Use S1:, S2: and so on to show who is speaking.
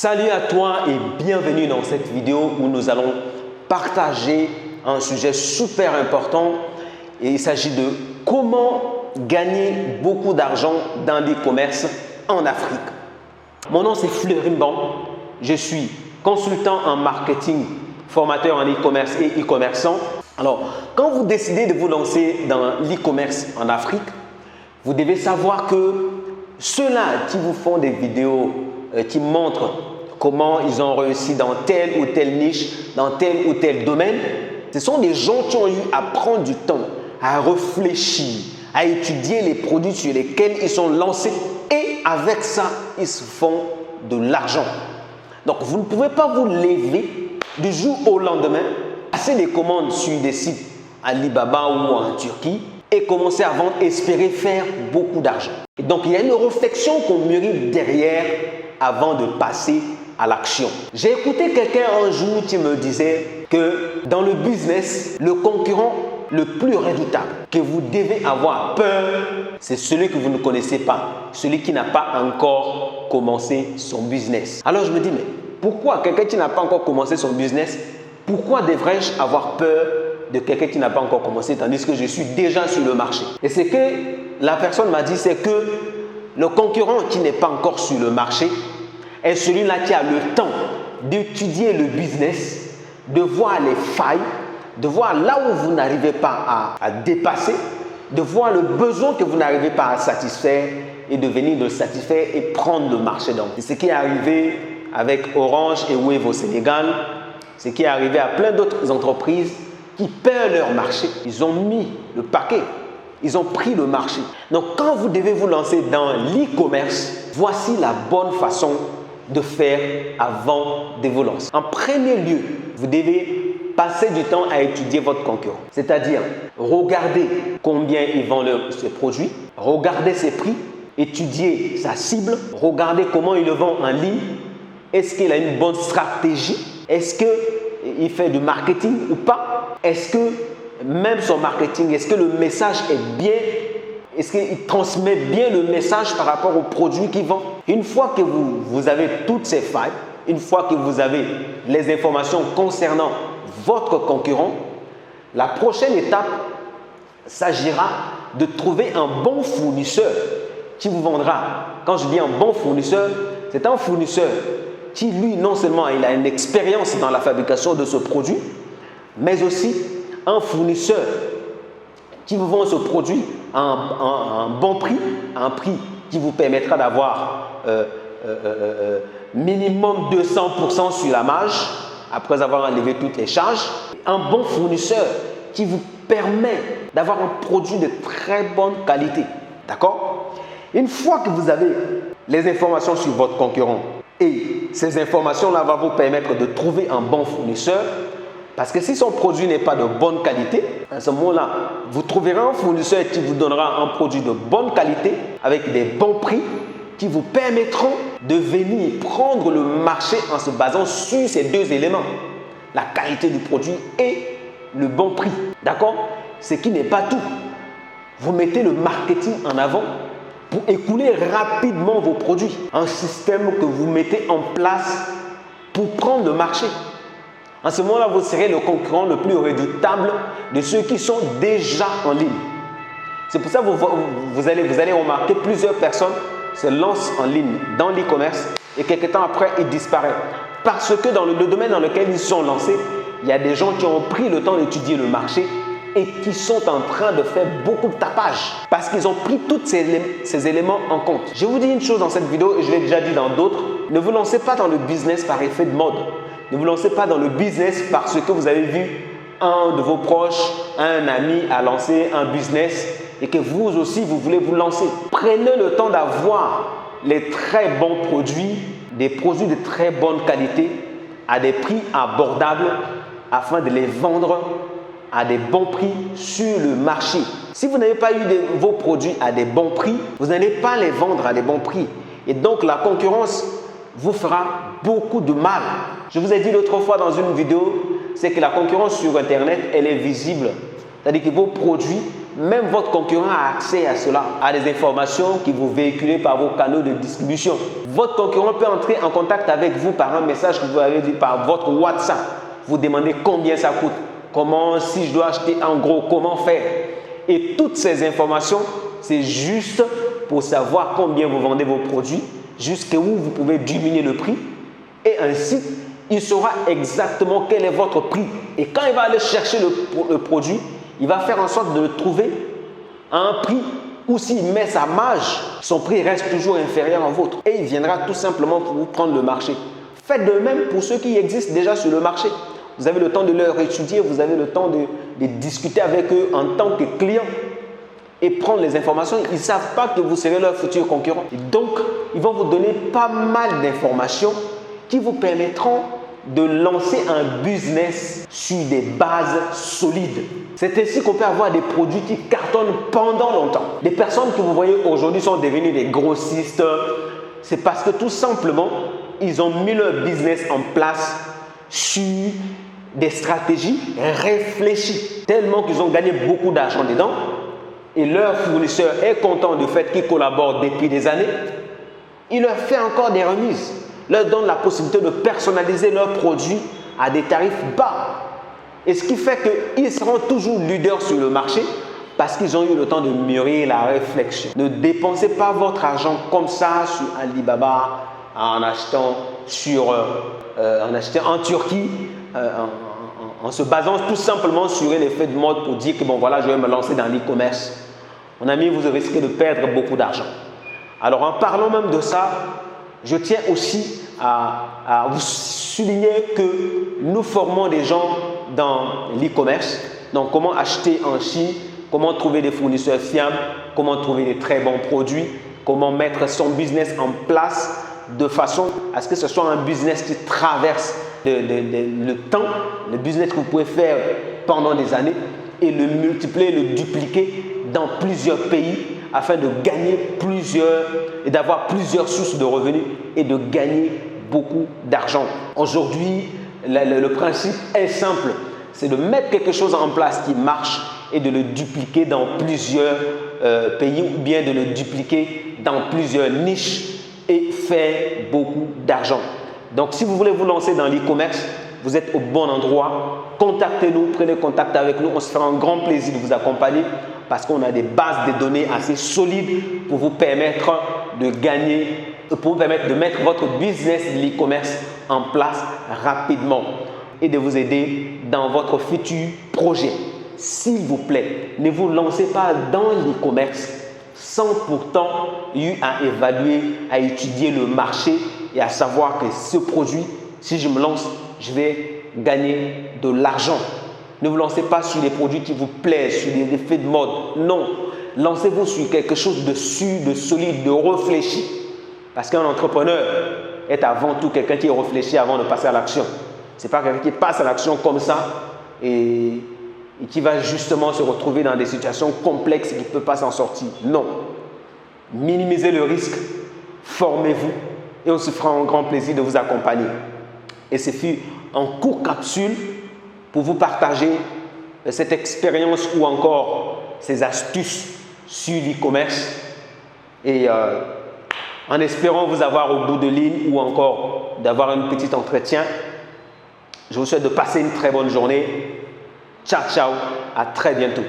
S1: Salut à toi et bienvenue dans cette vidéo où nous allons partager un sujet super important et il s'agit de comment gagner beaucoup d'argent dans l'e-commerce en Afrique. Mon nom c'est Fleury Mbang, je suis consultant en marketing, formateur en e-commerce et e-commerçant. Alors, quand vous décidez de vous lancer dans l'e-commerce en Afrique, vous devez savoir que ceux-là qui vous font des vidéos qui montrent comment ils ont réussi dans telle ou telle niche, dans tel ou tel domaine, ce sont des gens qui ont eu à prendre du temps, à réfléchir, à étudier les produits sur lesquels ils sont lancés et avec ça, ils se font de l'argent. Donc, vous ne pouvez pas vous lever du jour au lendemain, passer des commandes sur des sites Alibaba ou en Turquie et commencer à vendre, espérer faire beaucoup d'argent. Donc, il y a une réflexion qu'on mérite derrière avant de passer à l'action. J'ai écouté quelqu'un un jour qui me disait que dans le business, le concurrent le plus redoutable que vous devez avoir peur, c'est celui que vous ne connaissez pas, celui qui n'a pas encore commencé son business. Alors je me dis, mais pourquoi quelqu'un qui n'a pas encore commencé son business, pourquoi devrais-je avoir peur de quelqu'un qui n'a pas encore commencé tandis que je suis déjà sur le marché? Et ce que la personne m'a dit, c'est que le concurrent qui n'est pas encore sur le marché est celui-là qui a le temps d'étudier le business, de voir les failles, de voir là où vous n'arrivez pas à dépasser, de voir le besoin que vous n'arrivez pas à satisfaire et de venir le satisfaire et prendre le marché. Donc, c'est ce qui est arrivé avec Orange et Wave au Sénégal, ce qui est arrivé à plein d'autres entreprises qui perdent leur marché. Ils ont mis le paquet, ils ont pris le marché. Donc, quand vous devez vous lancer dans l'e-commerce, voici la bonne façon de faire avant de vous lancer. En premier lieu, vous devez passer du temps à étudier votre concurrent. C'est-à-dire, regardez combien il vend ses produits, regardez ses prix, étudier sa cible, regardez comment il le vend en ligne. Est-ce qu'il a une bonne stratégie? Est-ce qu'il fait du marketing ou pas? Est-ce que même son marketing, est-ce que le message est bien? Est-ce qu'il transmet bien le message par rapport aux produits qu'il vend? Une fois que vous avez toutes ces failles, une fois que vous avez les informations concernant votre concurrent, la prochaine étape s'agira de trouver un bon fournisseur qui vous vendra. Quand je dis un bon fournisseur, c'est un fournisseur qui, lui, non seulement il a une expérience dans la fabrication de ce produit, mais aussi un fournisseur qui vous vend ce produit à un bon prix, à un prix qui vous permettra d'avoir minimum 200% sur la marge après avoir enlevé toutes les charges. Un bon fournisseur qui vous permet d'avoir un produit de très bonne qualité. D'accord? Une fois que vous avez les informations sur votre concurrent et ces informations-là vont vous permettre de trouver un bon fournisseur, parce que si son produit n'est pas de bonne qualité, à ce moment-là, vous trouverez un fournisseur qui vous donnera un produit de bonne qualité avec des bons prix qui vous permettront de venir prendre le marché en se basant sur ces deux éléments, la qualité du produit et le bon prix. D'accord? Ce qui n'est pas tout. Vous mettez le marketing en avant pour écouler rapidement vos produits. Un système que vous mettez en place pour prendre le marché. En ce moment-là, vous serez le concurrent le plus redoutable de ceux qui sont déjà en ligne. C'est pour ça que vous allez remarquer plusieurs personnes se lancent en ligne dans l'e-commerce et quelques temps après, ils disparaissent. Parce que dans le domaine dans lequel ils sont lancés, il y a des gens qui ont pris le temps d'étudier le marché et qui sont en train de faire beaucoup de tapage parce qu'ils ont pris tous ces éléments en compte. Je vous dis une chose dans cette vidéo et je l'ai déjà dit dans d'autres, ne vous lancez pas dans le business par effet de mode. Ne vous lancez pas dans le business parce que vous avez vu un de vos proches, un ami a lancé un business et que vous aussi, vous voulez vous lancer. Prenez le temps d'avoir les très bons produits, des produits de très bonne qualité à des prix abordables afin de les vendre à des bons prix sur le marché. Si vous n'avez pas eu vos produits à des bons prix, vous n'allez pas les vendre à des bons prix. Et donc, la concurrence vous fera beaucoup de mal. Je vous ai dit l'autre fois dans une vidéo, c'est que la concurrence sur Internet, elle est visible. C'est-à-dire que vos produits même votre concurrent a accès à cela, à des informations que vous véhiculez par vos canaux de distribution. Votre concurrent peut entrer en contact avec vous par un message que vous avez dit par votre WhatsApp. Vous demandez combien ça coûte, comment, si je dois acheter en gros, comment faire. Et toutes ces informations, c'est juste pour savoir combien vous vendez vos produits, jusqu'où vous pouvez diminuer le prix. Et ainsi, il saura exactement quel est votre prix. Et quand il va aller chercher le produit, il va faire en sorte de le trouver à un prix où s'il met sa marge, son prix reste toujours inférieur au vôtre. Et il viendra tout simplement pour vous prendre le marché. Faites de même pour ceux qui existent déjà sur le marché. Vous avez le temps de leur étudier, vous avez le temps de discuter avec eux en tant que client et prendre les informations. Ils ne savent pas que vous serez leur futur concurrent. Et donc, ils vont vous donner pas mal d'informations qui vous permettront de lancer un business sur des bases solides. C'est ainsi qu'on peut avoir des produits qui cartonnent pendant longtemps. Les personnes que vous voyez aujourd'hui sont devenues des grossistes. C'est parce que tout simplement, ils ont mis leur business en place sur des stratégies réfléchies. Tellement qu'ils ont gagné beaucoup d'argent dedans. Et leur fournisseur est content du fait qu'ils collaborent depuis des années. Il leur fait encore des remises, leur donne la possibilité de personnaliser leurs produits à des tarifs bas. Et ce qui fait qu'ils seront toujours leaders sur le marché parce qu'ils ont eu le temps de mûrir la réflexion. Ne dépensez pas votre argent comme ça sur Alibaba en achetant en Turquie, en se basant tout simplement sur l'effet de mode pour dire que bon voilà, je vais me lancer dans l'e-commerce. Mon ami, vous risquez de perdre beaucoup d'argent. Alors en parlant même de ça, je tiens aussi à vous souligner que nous formons des gens dans l'e-commerce. Donc comment acheter en Chine, comment trouver des fournisseurs fiables, comment trouver des très bons produits, comment mettre son business en place de façon à ce que ce soit un business qui traverse le temps, le business que vous pouvez faire pendant des années et le multiplier, le dupliquer dans plusieurs pays afin de gagner et d'avoir plusieurs sources de revenus et de gagner beaucoup d'argent. Aujourd'hui, le principe est simple, c'est de mettre quelque chose en place qui marche et de le dupliquer dans plusieurs pays ou bien de le dupliquer dans plusieurs niches et faire beaucoup d'argent. Donc, si vous voulez vous lancer dans l'e-commerce, vous êtes au bon endroit. Contactez-nous, prenez contact avec nous. On se fera un grand plaisir de vous accompagner parce qu'on a des bases de données assez solides pour vous permettre de gagner, pour vous permettre de mettre votre business de l'e-commerce en place rapidement et de vous aider dans votre futur projet. S'il vous plaît, ne vous lancez pas dans l'e-commerce sans pourtant à évaluer, à étudier le marché et à savoir que ce produit, si je me lance, je vais gagner de l'argent. Ne vous lancez pas sur des produits qui vous plaisent, sur des effets de mode. Non, lancez-vous sur quelque chose de sûr, de solide, de réfléchi. Parce qu'un entrepreneur est avant tout quelqu'un qui réfléchit avant de passer à l'action. Ce n'est pas quelqu'un qui passe à l'action comme ça et qui va justement se retrouver dans des situations complexes et qui ne peut pas s'en sortir. Non. Minimisez le risque, formez-vous et on se fera un grand plaisir de vous accompagner. Et ce fut en court capsule pour vous partager cette expérience ou encore ces astuces sur l'e-commerce et en espérant vous avoir au bout de ligne ou encore d'avoir un petit entretien. Je vous souhaite de passer une très bonne journée. Ciao, ciao, à très bientôt.